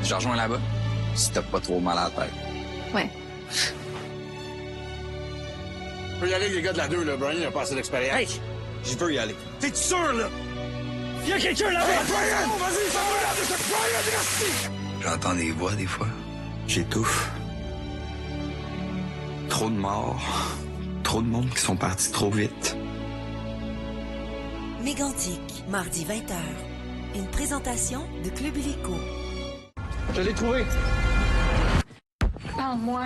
Je rejoins là-bas, si t'as pas trop mal à la tête. Ouais. Je peux y aller avec les gars de la 2, là. Brian, il a pas assez d'expérience. Hey! Je veux y aller. T'es-tu sûr, là? Il y a quelqu'un là-bas! Hey, Brian! Oh, vas-y, ça va là, de Brian, merci! J'entends des voix des fois. J'étouffe. Trop de morts. Trop de monde qui sont partis trop vite. Mégantic, mardi 20h. Une présentation de Club Illico. Je l'ai trouvé. Parle-moi.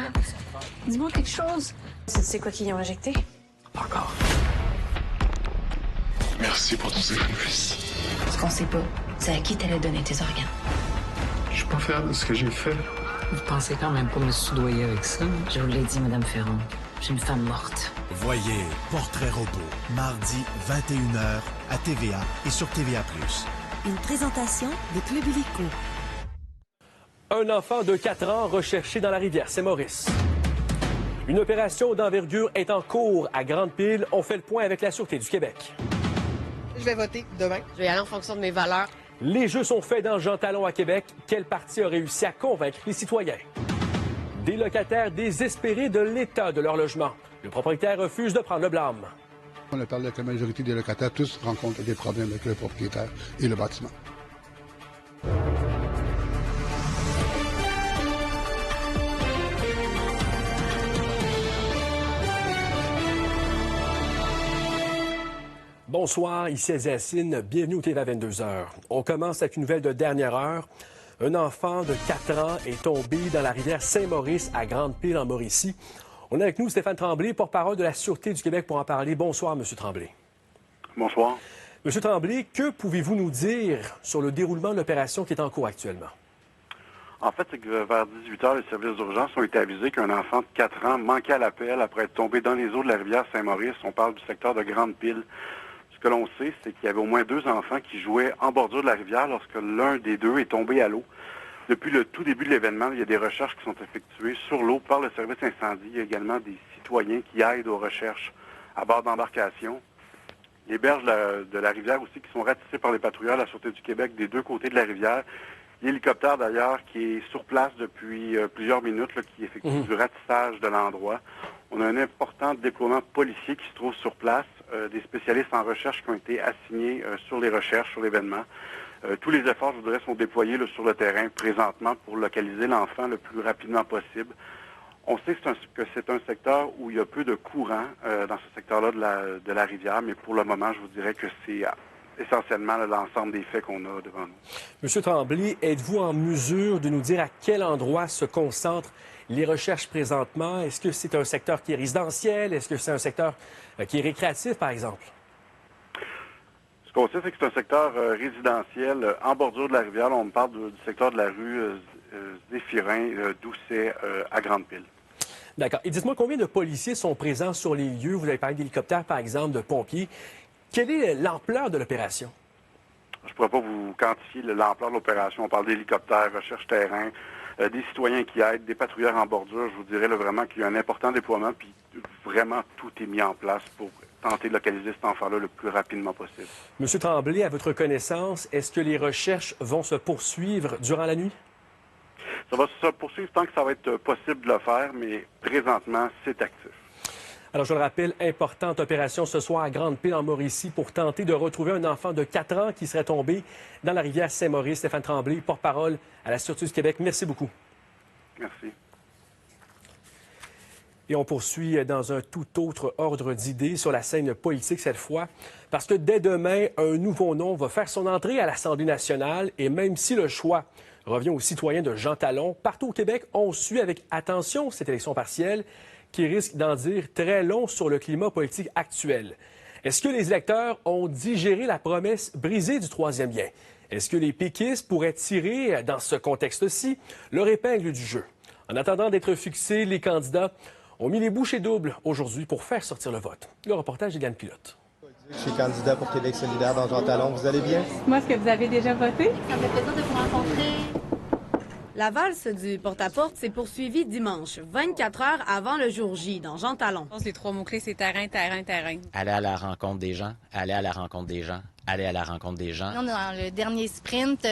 Dis-moi quelque chose. Tu sais quoi qu'ils ont injecté? Pas encore. Merci pour ton sacrifice. Ce qu'on sait pas, c'est à qui t'allais donner tes organes. Je suis pas fier de ce que j'ai fait. Vous pensez quand même pas me soudoyer avec ça? Je vous l'ai dit, Madame Ferron. J'ai une femme morte. Voyez Portrait Robot, mardi 21h à TVA et sur TVA+. Une présentation de Club Illico. Un enfant de 4 ans recherché dans la rivière Saint-Maurice. Une opération d'envergure est en cours à Grande-Pile. On fait le point avec la Sûreté du Québec. Je vais voter demain. Je vais y aller en fonction de mes valeurs. Les jeux sont faits dans Jean Talon à Québec. Quel parti a réussi à convaincre les citoyens? Des locataires désespérés de l'état de leur logement. Le propriétaire refuse de prendre le blâme. On a parlé avec la majorité des locataires. Tous rencontrent des problèmes avec le propriétaire et le bâtiment. Bonsoir, ici Zéacine. Bienvenue au TV à 22h. On commence avec une nouvelle de dernière heure. Un enfant de 4 ans est tombé dans la rivière Saint-Maurice à Grande-Pile en Mauricie. On est avec nous Stéphane Tremblay, porte-parole de la Sûreté du Québec pour en parler. Bonsoir, M. Tremblay. Bonsoir. M. Tremblay, que pouvez-vous nous dire sur le déroulement de l'opération qui est en cours actuellement? En fait, c'est que vers 18h, les services d'urgence ont été avisés qu'un enfant de 4 ans manquait à l'appel après être tombé dans les eaux de la rivière Saint-Maurice. On parle du secteur de Grande-Pile. Ce que l'on sait, c'est qu'il y avait au moins 2 enfants qui jouaient en bordure de la rivière lorsque l'un des 2 est tombé à l'eau. Depuis le tout début de l'événement, il y a des recherches qui sont effectuées sur l'eau par le service incendie. Il y a également des citoyens qui aident aux recherches à bord d'embarcation. Les berges de la rivière aussi qui sont ratissées par les patrouilleurs de la Sûreté du Québec des 2 côtés de la rivière. L'hélicoptère, d'ailleurs, qui est sur place depuis plusieurs minutes, là, qui effectue du ratissage de l'endroit. On a un important déploiement policier qui se trouve sur place, des spécialistes en recherche qui ont été assignés sur les recherches, sur l'événement. Tous les efforts, je voudrais, sont déployés là, sur le terrain présentement pour localiser l'enfant le plus rapidement possible. On sait que c'est un secteur où il y a peu de courant dans ce secteur-là de la rivière, mais pour le moment, je vous dirais que c'est essentiellement l'ensemble des faits qu'on a devant nous. Monsieur Tremblay, êtes-vous en mesure de nous dire à quel endroit se concentrent les recherches présentement? Est-ce que c'est un secteur qui est résidentiel? Est-ce que c'est un secteur qui est récréatif, par exemple? Ce qu'on sait, c'est que c'est un secteur résidentiel en bordure de la rivière. Là, on parle du secteur de la rue Zéphirin, Doucet, à Grande-Pile. D'accord. Et dites-moi, combien de policiers sont présents sur les lieux? Vous avez parlé d'hélicoptères, par exemple, de pompiers. Quelle est l'ampleur de l'opération? Je ne pourrais pas vous quantifier l'ampleur de l'opération. On parle d'hélicoptères, recherche terrain, des citoyens qui aident, des patrouilleurs en bordure. Je vous dirais là, vraiment qu'il y a un important déploiement, puis vraiment tout est mis en place pour tenter de localiser cet enfant-là le plus rapidement possible. Monsieur Tremblay, à votre connaissance, est-ce que les recherches vont se poursuivre durant la nuit? Ça va se poursuivre tant que ça va être possible de le faire, mais présentement, c'est actif. Alors, je le rappelle, importante opération ce soir à Grande-Pile en Mauricie pour tenter de retrouver un enfant de 4 ans qui serait tombé dans la rivière Saint-Maurice. Stéphane Tremblay, porte-parole à la Sûreté du Québec. Merci beaucoup. Merci. Et on poursuit dans un tout autre ordre d'idées sur la scène politique cette fois, parce que dès demain, un nouveau nom va faire son entrée à l'Assemblée nationale et même si le choix revient aux citoyens de Jean Talon, partout au Québec, on suit avec attention cette élection partielle qui risque d'en dire très long sur le climat politique actuel. Est-ce que les électeurs ont digéré la promesse brisée du troisième lien? Est-ce que les péquistes pourraient tirer, dans ce contexte-ci, leur épingle du jeu? En attendant d'être fixés, les candidats ont mis les bouchées doubles aujourd'hui pour faire sortir le vote. Le reportage d'Éliane Pilote. Je suis candidat pour Québec solidaire dans Jean Talon. Vous allez bien? Moi, est-ce que vous avez déjà voté? Ça me fait plaisir de vous rencontrer. La valse du porte-à-porte s'est poursuivie dimanche, 24 heures avant le jour J, dans Jean Talon. Les 3 mots-clés, c'est terrain, terrain, terrain. Aller à la rencontre des gens, aller à la rencontre des gens, aller à la rencontre des gens. On est dans le dernier sprint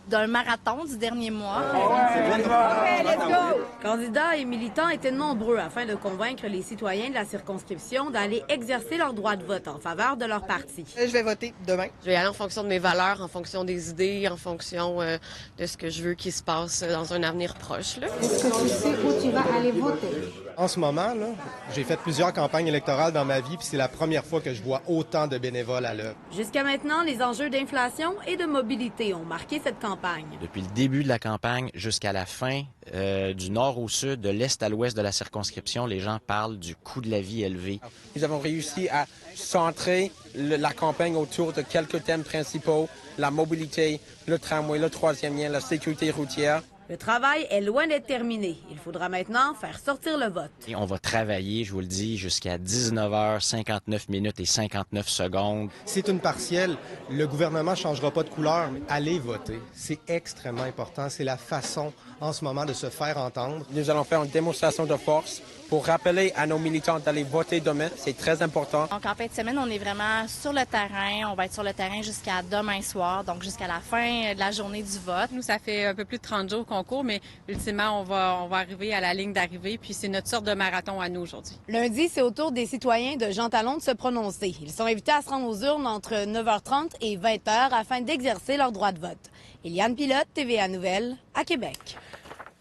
d'un marathon du dernier mois. OK, let's go! Candidats et militants étaient nombreux afin de convaincre les citoyens de la circonscription d'aller exercer leur droit de vote en faveur de leur parti. Je vais voter demain. Je vais y aller en fonction de mes valeurs, en fonction des idées, en fonction de ce que je veux qu'il se passe dans un avenir proche. Là. Est-ce que tu sais où tu vas aller voter? En ce moment, là, j'ai fait plusieurs campagnes électorales dans ma vie, puis c'est la première fois que je vois autant de bénévoles à l'œuvre. Jusqu'à maintenant, les enjeux d'inflation et de mobilité ont marqué cette campagne. Depuis le début de la campagne jusqu'à la fin, du nord au sud, de l'est à l'ouest de la circonscription, les gens parlent du coût de la vie élevé. Nous avons réussi à centrer la campagne autour de quelques thèmes principaux, la mobilité, le tramway, le troisième lien, la sécurité routière. Le travail est loin d'être terminé. Il faudra maintenant faire sortir le vote. Et on va travailler, je vous le dis, jusqu'à 19h59 minutes et 59 secondes. C'est une partielle. Le gouvernement ne changera pas de couleur, mais allez voter. C'est extrêmement important. C'est la façon, en ce moment, de se faire entendre. Nous allons faire une démonstration de force pour rappeler à nos militants d'aller voter demain. C'est très important. Donc, en fin de semaine, on est vraiment sur le terrain. On va être sur le terrain jusqu'à demain soir, donc jusqu'à la fin de la journée du vote. Nous, ça fait un peu plus de 30 jours qu'on court, mais ultimement, on va arriver à la ligne d'arrivée, puis c'est notre sorte de marathon à nous aujourd'hui. Lundi, c'est au tour des citoyens de Jean Talon de se prononcer. Ils sont invités à se rendre aux urnes entre 9h30 et 20h afin d'exercer leur droit de vote. Eliane Pilote, TVA Nouvelles, à Québec.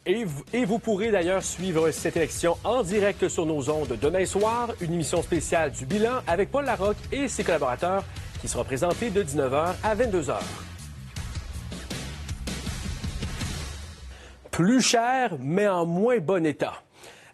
Et vous pourrez d'ailleurs suivre cette élection en direct sur nos ondes demain soir, une émission spéciale du bilan avec Paul Larocque et ses collaborateurs qui sera présentée de 19h à 22h. Plus cher, mais en moins bon état.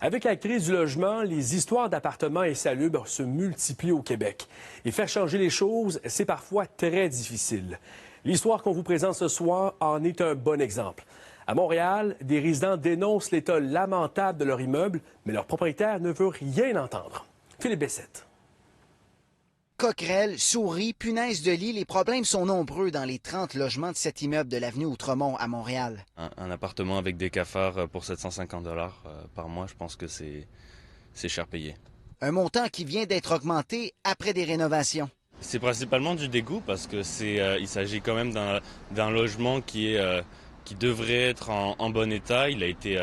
Avec la crise du logement, les histoires d'appartements insalubres se multiplient au Québec. Et faire changer les choses, c'est parfois très difficile. L'histoire qu'on vous présente ce soir en est un bon exemple. À Montréal, des résidents dénoncent l'état lamentable de leur immeuble, mais leur propriétaire ne veut rien entendre. Philippe Bessette. Coquerelles, souris, punaises de lit, les problèmes sont nombreux dans les 30 logements de cet immeuble de l'avenue Outremont à Montréal. Un appartement avec des cafards pour 750 $, par mois, je pense que c'est cher payé. Un montant qui vient d'être augmenté après des rénovations. C'est principalement du dégoût parce que il s'agit quand même d'un logement qui devrait être en bon état. Il a été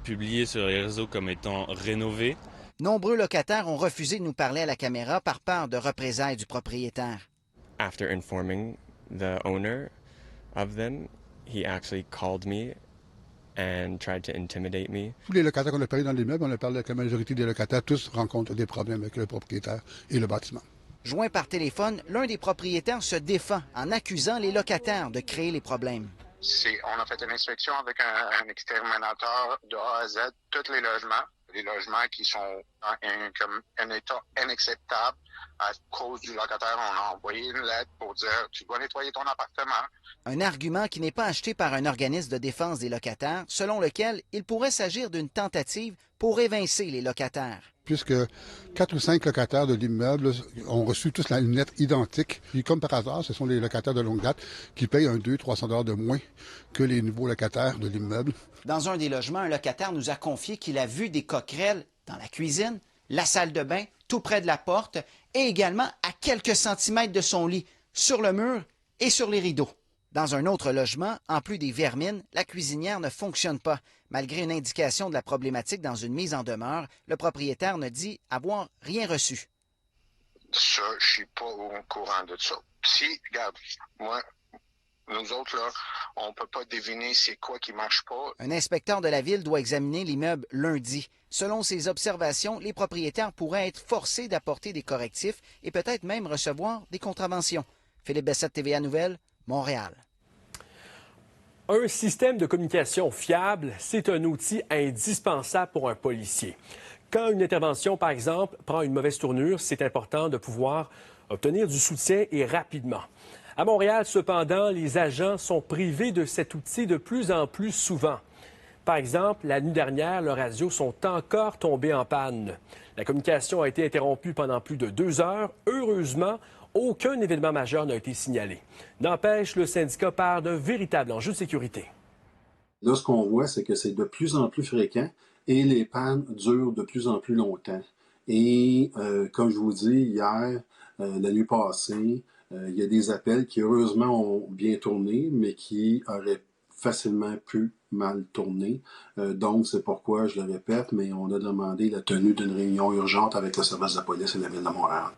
publié sur les réseaux comme étant rénové. Nombreux locataires ont refusé de nous parler à la caméra par peur de représailles du propriétaire. After informing the owner of them, he actually called me and tried to intimidate me. Tous les locataires qu'on a parlé dans l'immeuble, on a parlé avec la majorité des locataires, tous rencontrent des problèmes avec le propriétaire et le bâtiment. Joint par téléphone, l'un des propriétaires se défend en accusant les locataires de créer les problèmes. On a fait une inspection avec un exterminateur de A à Z, tous les logements qui sont dans un état inacceptable. À cause du locataire, on a envoyé une lettre pour dire « Tu dois nettoyer ton appartement ». Un argument qui n'est pas acheté par un organisme de défense des locataires, selon lequel il pourrait s'agir d'une tentative pour évincer les locataires. Puisque 4 ou 5 locataires de l'immeuble ont reçu tous une lettre identique. Puis comme par hasard, ce sont les locataires de longue date qui payent 200-300 $ de moins que les nouveaux locataires de l'immeuble. Dans un des logements, un locataire nous a confié qu'il a vu des coquerelles dans la cuisine, la salle de bain, tout près de la porte et également à quelques centimètres de son lit, sur le mur et sur les rideaux. Dans un autre logement, en plus des vermines, la cuisinière ne fonctionne pas. Malgré une indication de la problématique dans une mise en demeure, le propriétaire ne dit avoir rien reçu. Ça, je suis pas au courant de ça. Si, regarde, nous autres, là, on peut pas deviner c'est quoi qui marche pas. Un inspecteur de la ville doit examiner l'immeuble lundi. Selon ses observations, les propriétaires pourraient être forcés d'apporter des correctifs et peut-être même recevoir des contraventions. Philippe Bessette, TVA Nouvelles, Montréal. Un système de communication fiable, c'est un outil indispensable pour un policier. Quand une intervention, par exemple, prend une mauvaise tournure, c'est important de pouvoir obtenir du soutien et rapidement. À Montréal, cependant, les agents sont privés de cet outil de plus en plus souvent. Par exemple, la nuit dernière, leurs radios sont encore tombées en panne. La communication a été interrompue pendant plus de 2 heures. Heureusement, aucun événement majeur n'a été signalé. N'empêche, le syndicat part d'un véritable enjeu de sécurité. Là, ce qu'on voit, c'est que c'est de plus en plus fréquent et les pannes durent de plus en plus longtemps. Et comme je vous dis, hier, la nuit passée, Il y a des appels qui, heureusement, ont bien tourné, mais qui auraient facilement pu mal tourner. Donc, c'est pourquoi, je le répète, mais on a demandé la tenue d'une réunion urgente avec le service de police et la Ville de Montréal.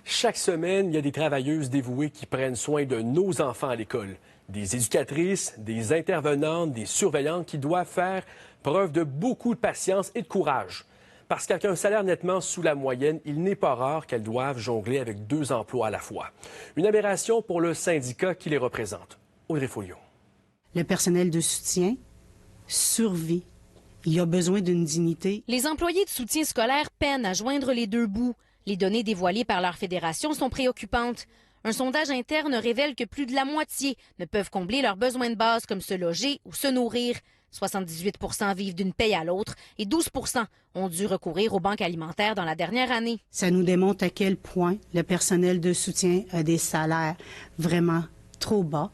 Chaque semaine, il y a des travailleuses dévouées qui prennent soin de nos enfants à l'école. Des éducatrices, des intervenantes, des surveillantes qui doivent faire preuve de beaucoup de patience et de courage. Parce qu'avec un salaire nettement sous la moyenne, il n'est pas rare qu'elles doivent jongler avec 2 emplois à la fois. Une aberration pour le syndicat qui les représente. Audrey Folliot. Le personnel de soutien survit. Il a besoin d'une dignité. Les employés de soutien scolaire peinent à joindre les 2 bouts. Les données dévoilées par leur fédération sont préoccupantes. Un sondage interne révèle que plus de la moitié ne peuvent combler leurs besoins de base comme se loger ou se nourrir. 78 % vivent d'une paye à l'autre et 12 % ont dû recourir aux banques alimentaires dans la dernière année. Ça nous démontre à quel point le personnel de soutien a des salaires vraiment trop bas,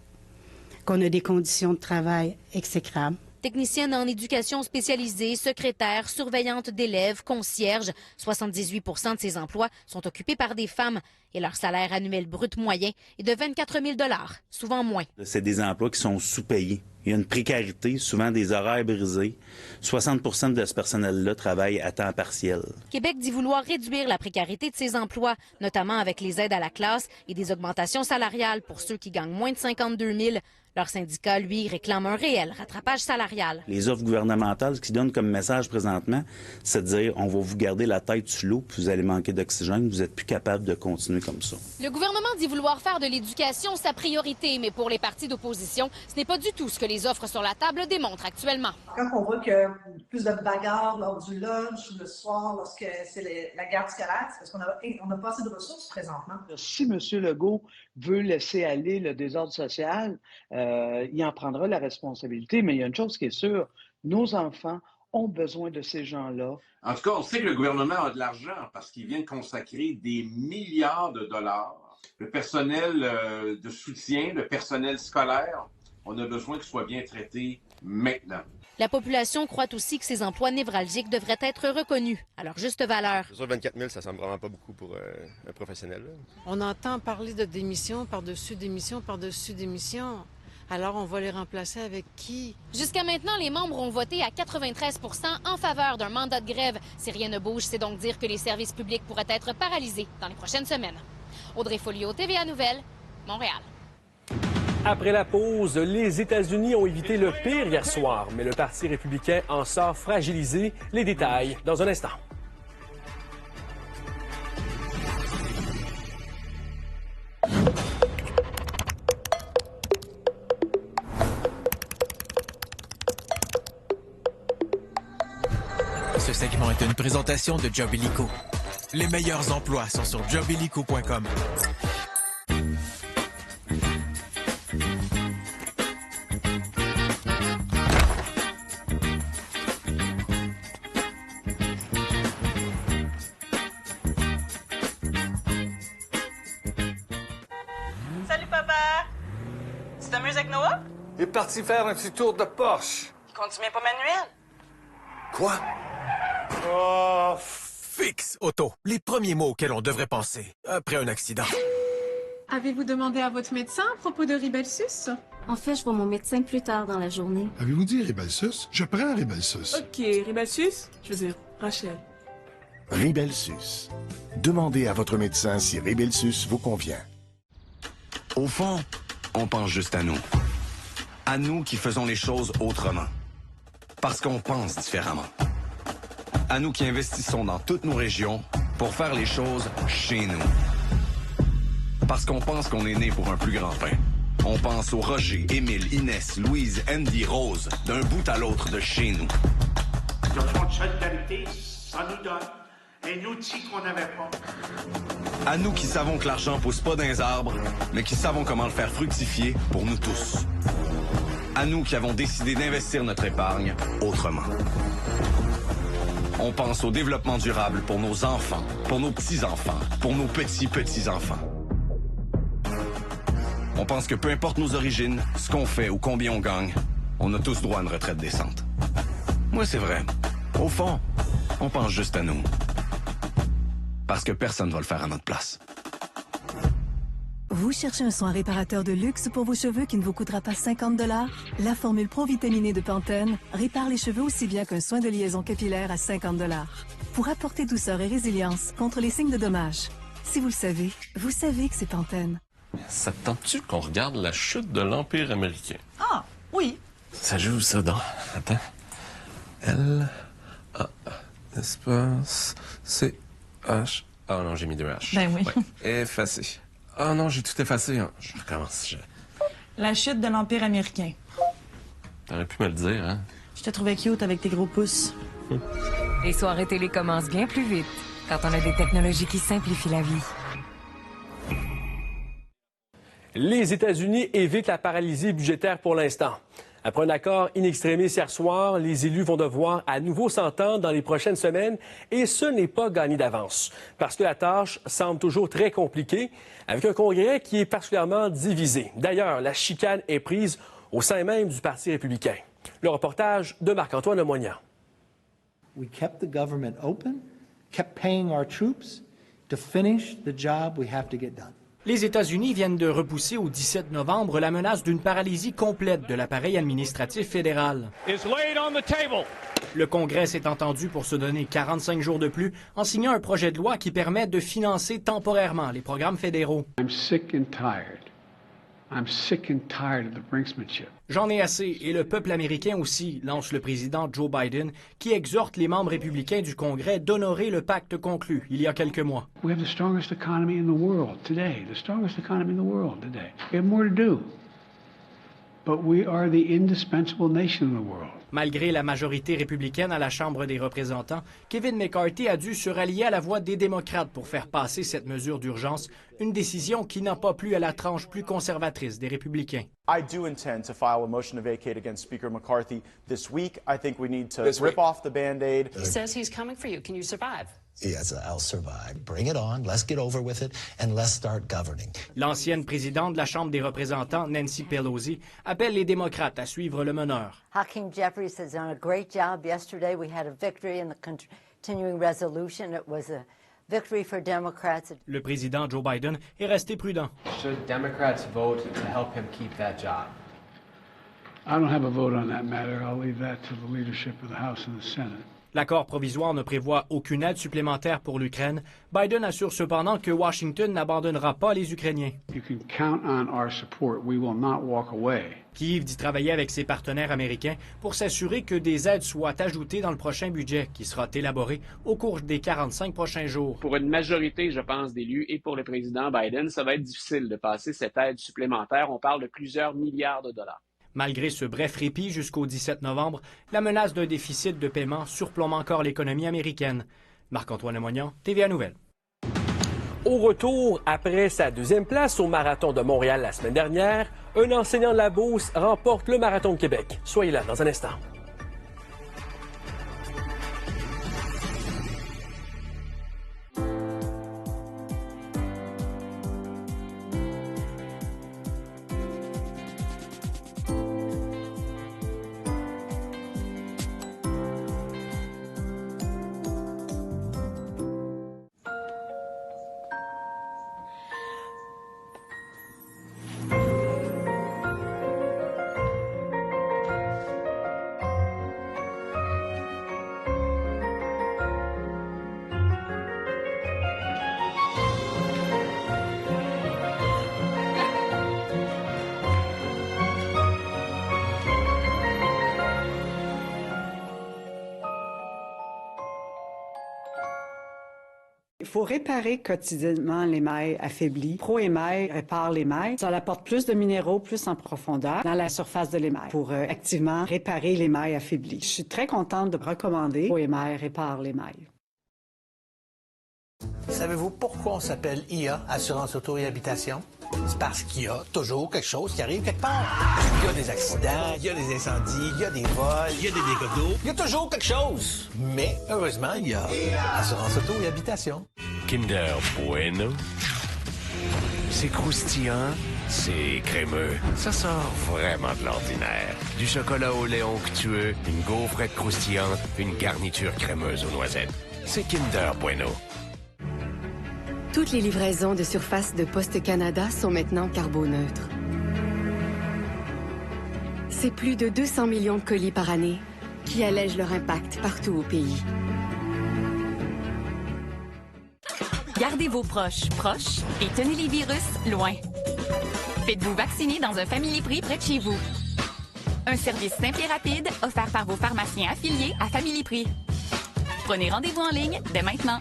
qu'on a des conditions de travail exécrables. Technicienne en éducation spécialisée, secrétaire, surveillante d'élèves, concierge, 78 % de ces emplois sont occupés par des femmes et leur salaire annuel brut moyen est de 24 000 $, souvent moins. C'est des emplois qui sont sous-payés. Il y a une précarité, souvent des horaires brisés. 60 % de ce personnel-là travaille à temps partiel. Québec dit vouloir réduire la précarité de ces emplois, notamment avec les aides à la classe et des augmentations salariales pour ceux qui gagnent moins de 52 000. Leur syndicat, lui, réclame un réel rattrapage salarial. Les offres gouvernementales, ce qu'ils donnent comme message présentement, c'est de dire on va vous garder la tête sous l'eau, puis vous allez manquer d'oxygène, vous n'êtes plus capable de continuer comme ça. Le gouvernement dit vouloir faire de l'éducation sa priorité, mais pour les partis d'opposition, ce n'est pas du tout ce que les offres sur la table démontrent actuellement. Quand on voit que plus de bagarres lors du lunch ou le soir, lorsque c'est la garde scolaire, c'est parce qu'on n'a pas assez de ressources présentement. Si M. Legault veut laisser aller le désordre social, il en prendra la responsabilité, mais il y a une chose qui est sûre, nos enfants ont besoin de ces gens-là. En tout cas, on sait que le gouvernement a de l'argent parce qu'il vient de consacrer des milliards de dollars. Le personnel de soutien, le personnel scolaire, on a besoin qu'il soit bien traité maintenant. La population croit aussi que ces emplois névralgiques devraient être reconnus à leur juste valeur. C'est sûr, 24 000, ça semble vraiment pas beaucoup pour un professionnel. Là. On entend parler de démission par-dessus démission par-dessus démission. Alors, on va les remplacer avec qui? Jusqu'à maintenant, les membres ont voté à 93 % en faveur d'un mandat de grève. Si rien ne bouge, c'est donc dire que les services publics pourraient être paralysés dans les prochaines semaines. Audrey Folliot, TVA Nouvelles, Montréal. Après la pause, les États-Unis ont évité le pire hier soir, mais le Parti républicain en sort fragilisé. Les détails dans un instant. Ce segment est une présentation de Job Illico. Les meilleurs emplois sont sur jobillico.com. Salut papa! Tu t'amuses avec Noah? Il est parti faire un petit tour de Porsche. Il conduit bien pas manuel? Quoi? Oh, Fix Auto. Les premiers mots auxquels on devrait penser après un accident. Avez-vous demandé à votre médecin à propos de Ribelsus? En fait, je vois mon médecin plus tard dans la journée. Avez-vous dit Ribelsus? Je prends Ribelsus. OK, Ribelsus? Je veux dire, Rachel. Ribelsus. Demandez à votre médecin si Ribelsus vous convient. Au fond, on pense juste à nous. À nous qui faisons les choses autrement. Parce qu'on pense différemment. À nous qui investissons dans toutes nos régions pour faire les choses chez nous. Parce qu'on pense qu'on est né pour un plus grand pain. On pense au Roger, Émile, Inès, Louise, Andy, Rose, d'un bout à l'autre de chez nous. Le Fonds de solidarité, ça nous donne un outil qu'on n'avait pas. À nous qui savons que l'argent pousse pas dans les arbres, mais qui savons comment le faire fructifier pour nous tous. À nous qui avons décidé d'investir notre épargne autrement. On pense au développement durable pour nos enfants, pour nos petits-enfants, pour nos petits-petits-enfants. On pense que peu importe nos origines, ce qu'on fait ou combien on gagne, on a tous droit à une retraite décente. Moi, c'est vrai. Au fond, on pense juste à nous. Parce que personne ne va le faire à notre place. Vous cherchez un soin réparateur de luxe pour vos cheveux qui ne vous coûtera pas 50 $? La formule pro-vitaminée de Pantene répare les cheveux aussi bien qu'un soin de liaison capillaire à 50 $. Pour apporter douceur et résilience contre les signes de dommages. Si vous le savez que c'est Pantene. Ça te tente-tu qu'on regarde la chute de l'Empire américain? Ah, oui. Ça joue ça dans... Attends. L... A... Espace... C... H... Ah non, j'ai mis 2 H. Ben oui. Ouais. Effacé. Ah non, j'ai tout effacé. Hein. Je recommence. La chute de l'Empire américain. T'aurais pu me le dire, hein? Je te trouvais cute avec tes gros pouces. Les soirées télé commencent bien plus vite quand on a des technologies qui simplifient la vie. Les États-Unis évitent la paralysie budgétaire pour l'instant. Après un accord in extremis hier soir, les élus vont devoir à nouveau s'entendre dans les prochaines semaines et ce n'est pas gagné d'avance parce que la tâche semble toujours très compliquée avec un Congrès qui est particulièrement divisé. D'ailleurs, la chicane est prise au sein même du Parti républicain. Le reportage de Marc-Antoine Lemoignan. We kept the government open, kept paying our troops to finish the job we have to get done. Les États-Unis viennent de repousser au 17 novembre la menace d'une paralysie complète de l'appareil administratif fédéral. Le Congrès s'est entendu pour se donner 45 jours de plus en signant un projet de loi qui permet de financer temporairement les programmes fédéraux. I'm sick and tired. I'm sick and tired of the brinksmanship. J'en ai assez, et le peuple américain aussi, lance le président Joe Biden, qui exhorte les membres républicains du Congrès d'honorer le pacte conclu il y a quelques mois. We have the strongest economy in the world today. The strongest economy in the world today. We have more to do. But we are the indispensable nation in the world. Malgré la majorité républicaine à la Chambre des représentants, Kevin McCarthy a dû se rallier à la voix des démocrates pour faire passer cette mesure d'urgence, une décision qui n'a pas plu à la tranche plus conservatrice des républicains. I do intend to file a motion to vacate against Speaker McCarthy this week. I think we need to rip off the Band-Aid. He says he's coming for you. Can you survive? Yes, I'll survive. Bring it on. Let's get over with it and let's start governing. L'ancienne présidente de la Chambre des représentants, Nancy Pelosi, appelle les démocrates à suivre le meneur. Hakeem Jeffries has done a great job. Yesterday we had a victory in the continuing resolution. It was a victory for Democrats. Le président Joe Biden est resté prudent. Should Democrats vote to help him keep that job? I don't have a vote on that matter. I'll leave that to the leadership of the House and the Senate. L'accord provisoire ne prévoit aucune aide supplémentaire pour l'Ukraine. Biden assure cependant que Washington n'abandonnera pas les Ukrainiens. You can count on our support. We will not walk away. Kyiv dit travailler avec ses partenaires américains pour s'assurer que des aides soient ajoutées dans le prochain budget qui sera élaboré au cours des 45 prochains jours. Pour une majorité, je pense, d'élus et pour le président Biden, ça va être difficile de passer cette aide supplémentaire. On parle de plusieurs milliards de dollars. Malgré ce bref répit jusqu'au 17 novembre, la menace d'un déficit de paiement surplombe encore l'économie américaine. Marc-Antoine Lemoignan, TVA Nouvelles. Au retour, après sa deuxième place au Marathon de Montréal la semaine dernière, un enseignant de la Beauce remporte le Marathon de Québec. Soyez là dans un instant. Il faut réparer quotidiennement l'émail affaibli. Pro-Émail répare l'émail. Ça apporte plus de minéraux, plus en profondeur dans la surface de l'émail pour activement réparer l'émail affaibli. Je suis très contente de recommander Pro-Émail répare l'émail. Savez-vous pourquoi on s'appelle IA, Assurance Auto et Habitation? C'est parce qu'il y a toujours quelque chose qui arrive quelque part. Il y a des accidents, il y a des incendies, il y a des vols, il y a des dégâts d'eau. Il y a toujours quelque chose. Mais heureusement, il y a Assurance Auto et Habitation. Kinder Bueno. C'est croustillant, c'est crémeux. Ça sort vraiment de l'ordinaire. Du chocolat au lait onctueux, une gaufrette croustillante, une garniture crémeuse aux noisettes. C'est Kinder Bueno. Toutes les livraisons de surface de Poste Canada sont maintenant carboneutres. C'est plus de 200 millions de colis par année qui allègent leur impact partout au pays. Gardez vos proches proches et tenez les virus loin. Faites-vous vacciner dans un Family Prix près de chez vous. Un service simple et rapide offert par vos pharmaciens affiliés à Family Prix. Prenez rendez-vous en ligne dès maintenant.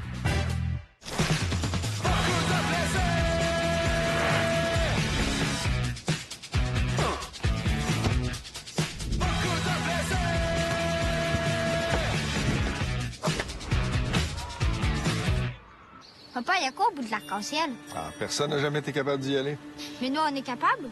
Papa, il y a quoi au bout de l'arc-en-ciel? Ah, personne n'a jamais été capable d'y aller. Mais nous, on est capable?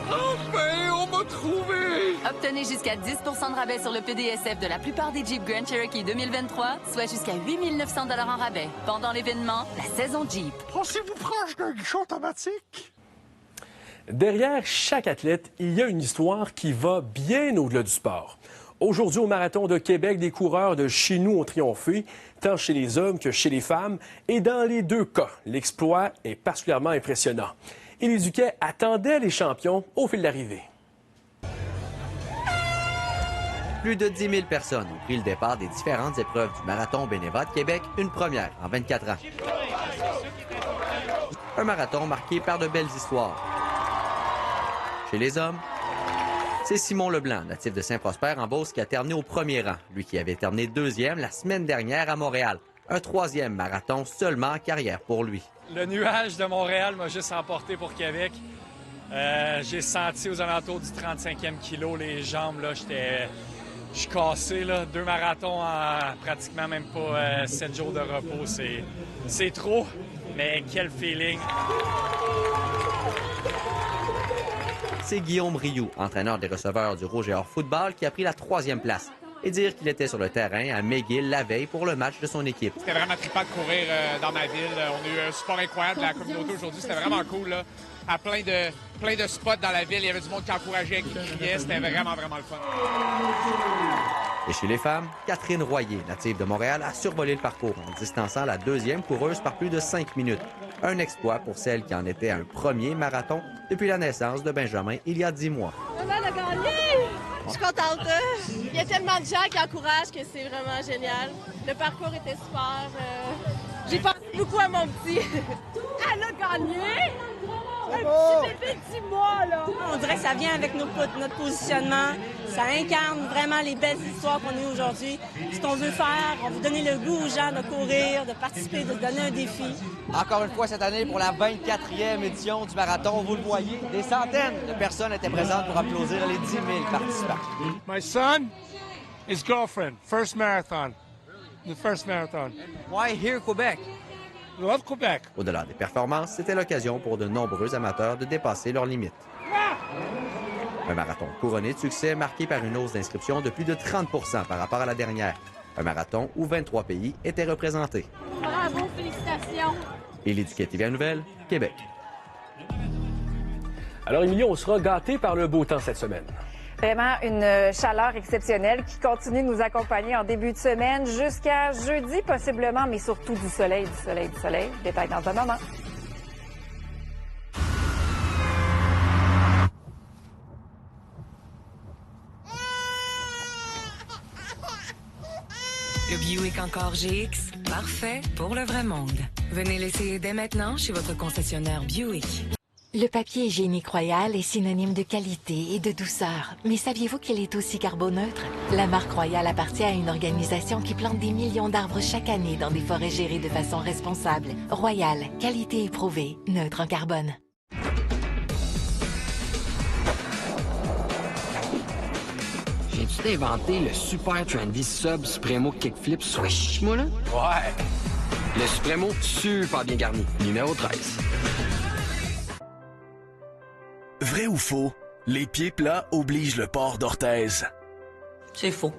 Enfin, on m'a trouvé! Obtenez jusqu'à 10 % de rabais sur le PDSF de la plupart des Jeep Grand Cherokee 2023, soit jusqu'à 8 900 $ en rabais pendant l'événement La Saison Jeep. Pensez-vous proche d'un guichon automatique? Derrière chaque athlète, il y a une histoire qui va bien au-delà du sport. Aujourd'hui, au Marathon de Québec, des coureurs de chez nous ont triomphé, tant chez les hommes que chez les femmes. Et dans les deux cas, l'exploit est particulièrement impressionnant. Et les Duquets attendaient les champions au fil d'arrivée. Plus de 10 000 personnes ont pris le départ des différentes épreuves du Marathon Beneva de Québec, une première en 24 ans. Un marathon marqué par de belles histoires. Chez les hommes, c'est Simon Leblanc, natif de Saint-Prosper en Beauce, qui a terminé au premier rang. Lui qui avait terminé deuxième la semaine dernière à Montréal. Un troisième marathon seulement en carrière pour lui. Le nuage de Montréal m'a juste emporté pour Québec. J'ai senti aux alentours du 35e kilo les jambes, là, je suis cassé, là. 2 marathons en pratiquement même pas 7 jours de repos. C'est trop, mais quel feeling! C'est Guillaume Rioux, entraîneur des receveurs du Rouge et Or Football, qui a pris la 3e place. Et dire qu'il était sur le terrain à McGill la veille pour le match de son équipe. C'était vraiment trippant de courir dans ma ville. On a eu un support incroyable de la communauté aujourd'hui. C'était vraiment cool, là. À plein de spots dans la ville. Il y avait du monde qui encourageait, qui criait. C'était vraiment, vraiment le fun. Et chez les femmes, Catherine Royer, native de Montréal, a survolé le parcours en distançant la 2e coureuse par plus de 5 minutes. Un exploit pour celle qui en était à un premier marathon depuis la naissance de Benjamin il y a 10 mois. Maman a gagné! Je suis contente. Il y a tellement de gens qui encouragent que c'est vraiment génial. Le parcours était super. J'ai pensé beaucoup à mon petit. Elle a gagné! Un petit bébé de 10 mois, là! On dirait que ça vient avec notre positionnement. Ça incarne vraiment les belles histoires qu'on a aujourd'hui. Ce qu'on veut faire, on veut donner le goût aux gens de courir, de participer, de se donner un défi. Encore une fois cette année, pour la 24e édition du marathon, vous le voyez, des centaines de personnes étaient présentes pour applaudir les 10 000 participants. My son, his girlfriend, first marathon. The first marathon. Why here, Quebec? Love Quebec. Au-delà des performances, c'était l'occasion pour de nombreux amateurs de dépasser leurs limites. Un marathon couronné de succès marqué par une hausse d'inscription de plus de 30 % par rapport à la dernière. Un marathon où 23 pays étaient représentés. Bravo, félicitations. Élie Duquet, TVA Nouvelle, Québec. Alors, Émilie, on sera gâtés par le beau temps cette semaine. Vraiment une chaleur exceptionnelle qui continue de nous accompagner en début de semaine jusqu'à jeudi possiblement, mais surtout du soleil, du soleil, du soleil. Détail dans un moment. Le Buick Encore GX, parfait pour le vrai monde. Venez l'essayer dès maintenant chez votre concessionnaire Buick. Le papier hygiénique Royal est synonyme de qualité et de douceur. Mais saviez-vous qu'il est aussi carboneutre? La marque Royal appartient à une organisation qui plante des millions d'arbres chaque année dans des forêts gérées de façon responsable. Royal, qualité éprouvée, neutre en carbone. J'ai-tu inventé le super trendy Sub Supremo Kickflip Swish, moi, là? Ouais! Le Supremo super bien garni, numéro 13. Vrai ou faux, les pieds plats obligent le port d'orthèse. C'est faux.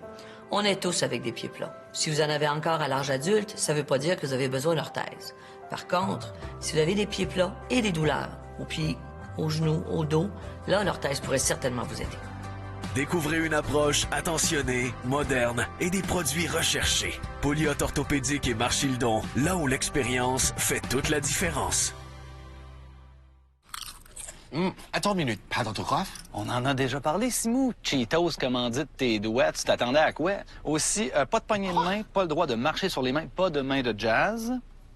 On est tous avec des pieds plats. Si vous en avez encore à l'âge adulte, ça ne veut pas dire que vous avez besoin d'orthèse. Par contre, si vous avez des pieds plats et des douleurs aux pieds au genou, au dos, là, l'orthèse pourrait certainement vous aider. Découvrez une approche attentionnée, moderne et des produits recherchés. Poliote orthopédique et Marchildon, là où l'expérience fait toute la différence. Attends une minute, pas d'autographe? On en a déjà parlé, Simou. Cheetos, commandite tes doigts, tu t'attendais à quoi? Aussi, pas de poignée de main, pas le droit de marcher sur les mains, pas de main de jazz.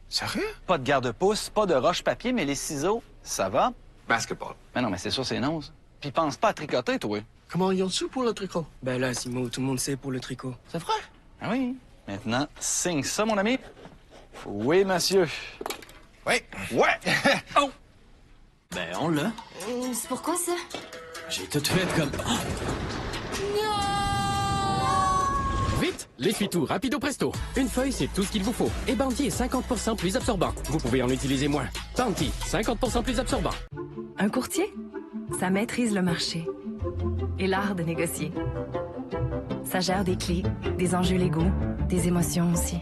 Sérieux? Pas de garde-pouce, pas de roche-papier, mais les ciseaux, ça va? Basketball. Mais non, mais c'est sûr, c'est non. Puis pense pas à tricoter, toi. Comment ils ont dessous pour le tricot? Ben là, Simon, tout le monde sait pour le tricot. C'est vrai? Ah oui. Maintenant, signe ça, mon ami. Oui, monsieur. Oui. Ouais! Oh! Ben, on l'a. C'est pourquoi ça? J'ai tout fait comme... Vite! L'essuie-tout rapido presto. Une feuille, c'est tout ce qu'il vous faut. Et Bounty est 50% plus absorbant. Vous pouvez en utiliser moins. Bounty, 50% plus absorbant. Un courtier, ça maîtrise le marché et l'art de négocier. Ça gère des clés, des enjeux légaux, des émotions aussi.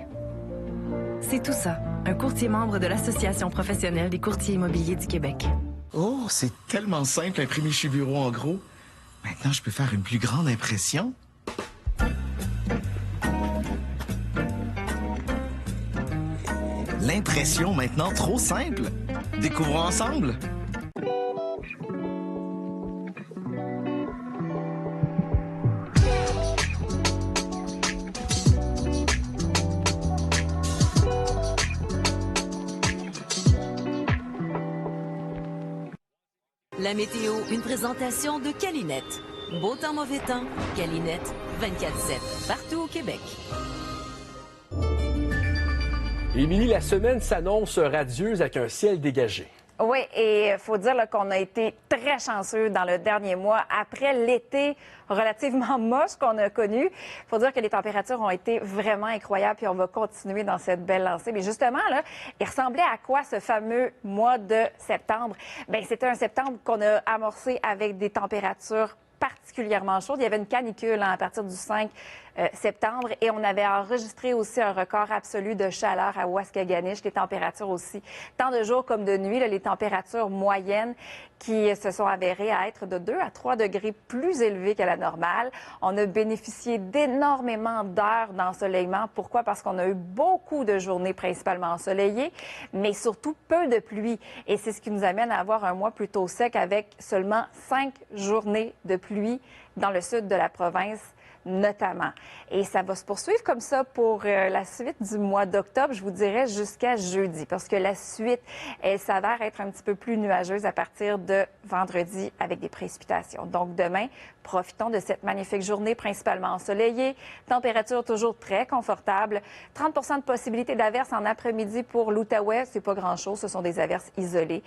C'est tout ça, un courtier membre de l'Association professionnelle des courtiers immobiliers du Québec. Oh, c'est tellement simple imprimer chez Bureau en gros. Maintenant, je peux faire une plus grande impression. L'impression maintenant trop simple. Découvrons ensemble. La météo, une présentation de Calinette. Beau temps, mauvais temps, Calinette, 24/7, partout au Québec. Émilie, la semaine s'annonce radieuse avec un ciel dégagé. Oui, et il faut dire qu'on a été très chanceux dans le dernier mois. Après l'été relativement moche qu'on a connu, il faut dire que les températures ont été vraiment incroyables, puis on va continuer dans cette belle lancée. Mais justement, là, il ressemblait à quoi ce fameux mois de septembre? Bien, c'était un septembre qu'on a amorcé avec des températures particulièrement chaudes. Il y avait une canicule à partir du 5 septembre et on avait enregistré aussi un record absolu de chaleur à Waskaganish, les températures aussi, tant de jour comme de nuit, là, les températures moyennes qui se sont avérées à être de 2 à 3 degrés plus élevées qu'à la normale. On a bénéficié d'énormément d'heures d'ensoleillement. Pourquoi? Parce qu'on a eu beaucoup de journées principalement ensoleillées, mais surtout peu de pluie. Et c'est ce qui nous amène à avoir un mois plutôt sec avec seulement 5 journées de pluie dans le sud de la province notamment. Et ça va se poursuivre comme ça pour la suite du mois d'octobre, je vous dirais jusqu'à jeudi, parce que la suite, elle s'avère être un petit peu plus nuageuse à partir de vendredi avec des précipitations. Donc demain, profitons de cette magnifique journée principalement ensoleillée, température toujours très confortable, 30 de possibilité d'averses en après-midi pour l'Outaouais, c'est pas grand-chose, ce sont des averses isolées.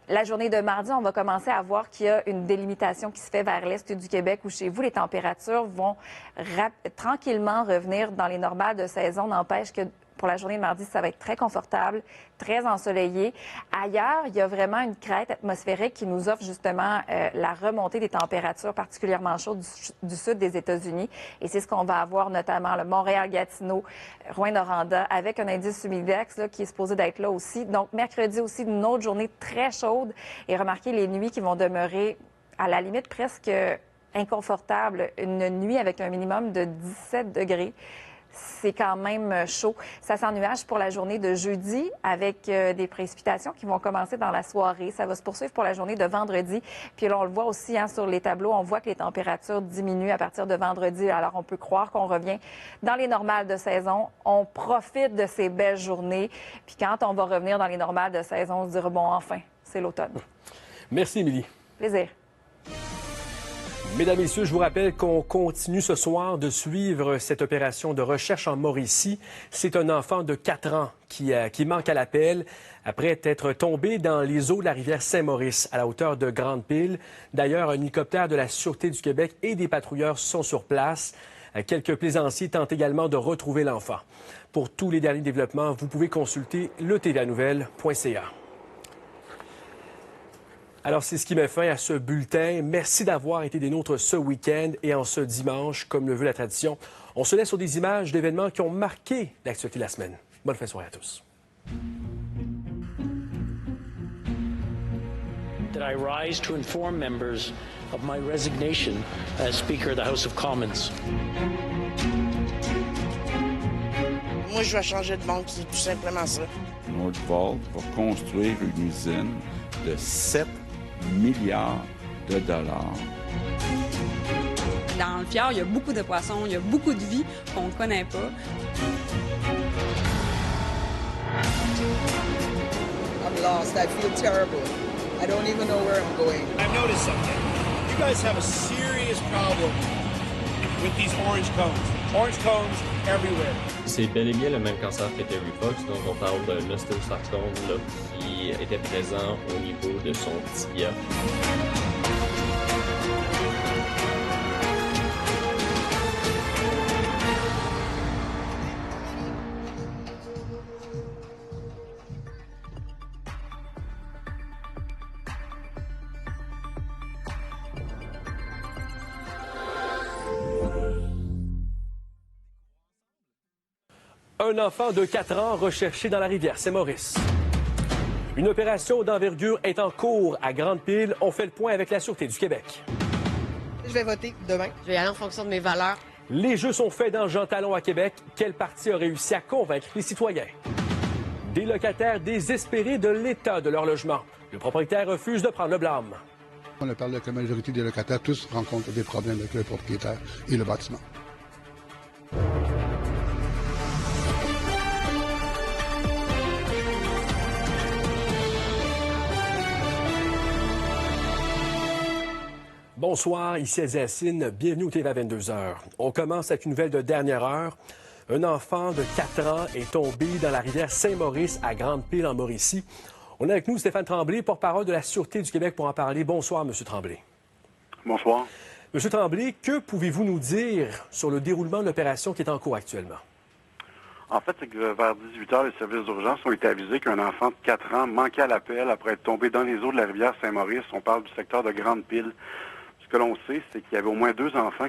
La journée de mardi, on va commencer à voir qu'il y a une délimitation qui se fait vers l'est du Québec où chez vous, les températures vont tranquillement revenir dans les normales de saison. N'empêche que pour la journée de mardi, ça va être très confortable, très ensoleillé. Ailleurs, il y a vraiment une crête atmosphérique qui nous offre justement la remontée des températures particulièrement chaudes du sud des États-Unis. Et c'est ce qu'on va avoir notamment le Montréal-Gatineau, Rouyn-Noranda, avec un indice humidex là, qui est supposé d'être là aussi. Donc, mercredi aussi, une autre journée très chaude. Et remarquez les nuits qui vont demeurer à la limite presque inconfortable. Une nuit avec un minimum de 17 degrés. C'est quand même chaud. Ça s'ennuage pour la journée de jeudi avec des précipitations qui vont commencer dans la soirée. Ça va se poursuivre pour la journée de vendredi. Puis là, on le voit aussi sur les tableaux. On voit que les températures diminuent à partir de vendredi. Alors, on peut croire qu'on revient dans les normales de saison. On profite de ces belles journées. Puis quand on va revenir dans les normales de saison, on se dira, bon, enfin, c'est l'automne. Merci, Émilie. Plaisir. Mesdames, Messieurs, je vous rappelle qu'on continue ce soir de suivre cette opération de recherche en Mauricie. C'est un enfant de 4 ans qui manque à l'appel après être tombé dans les eaux de la rivière Saint-Maurice à la hauteur de Grande-Pile. D'ailleurs, un hélicoptère de la Sûreté du Québec et des patrouilleurs sont sur place. Quelques plaisanciers tentent également de retrouver l'enfant. Pour tous les derniers développements, vous pouvez consulter letvanouvelle.ca. Alors, c'est ce qui met fin à ce bulletin. Merci d'avoir été des nôtres ce week-end et en ce dimanche, comme le veut la tradition. On se laisse sur des images d'événements qui ont marqué l'actualité de la semaine. Bonne fin de soirée à tous. that I rise to inform members of my resignation as Speaker of the House of Commons. Moi, je vais changer de banque, c'est tout simplement ça. Nordvolt va construire une usine de 7 milliards de dollars. Dans le fjord, il y a beaucoup de poissons, il y a beaucoup de vie qu'on ne connaît pas. I'm lost. I feel terrible. I don't even know where I'm going. I've noticed something. You guys have a serious problem with these orange cones. Orange cones everywhere. C'est bel et bien le même cancer que Terry Fox, donc on parle d'un ostéosarcome là, qui était présent au niveau de son tibia. Un enfant de 4 ans recherché dans la rivière Saint-Maurice. Une opération d'envergure est en cours à Grande-Pile. On fait le point avec la Sûreté du Québec. Je vais voter demain. Je vais y aller en fonction de mes valeurs. Les jeux sont faits dans Jean Talon à Québec. Quel parti a réussi à convaincre les citoyens? Des locataires désespérés de l'état de leur logement. Le propriétaire refuse de prendre le blâme. On a parlé que la majorité des locataires, tous rencontrent des problèmes avec le propriétaire et le bâtiment. Bonsoir, ici Azzacine. Bienvenue au TV à 22h. On commence avec une nouvelle de dernière heure. Un enfant de 4 ans est tombé dans la rivière Saint-Maurice à Grande-Pile en Mauricie. On est avec nous Stéphane Tremblay, porte-parole de la Sûreté du Québec pour en parler. Bonsoir, M. Tremblay. Bonsoir. M. Tremblay, que pouvez-vous nous dire sur le déroulement de l'opération qui est en cours actuellement? En fait, c'est que vers 18 h, les services d'urgence ont été avisés qu'un enfant de 4 ans manquait à l'appel après être tombé dans les eaux de la rivière Saint-Maurice. On parle du secteur de Grande-Pile. Ce que l'on sait, c'est qu'il y avait au moins 2 enfants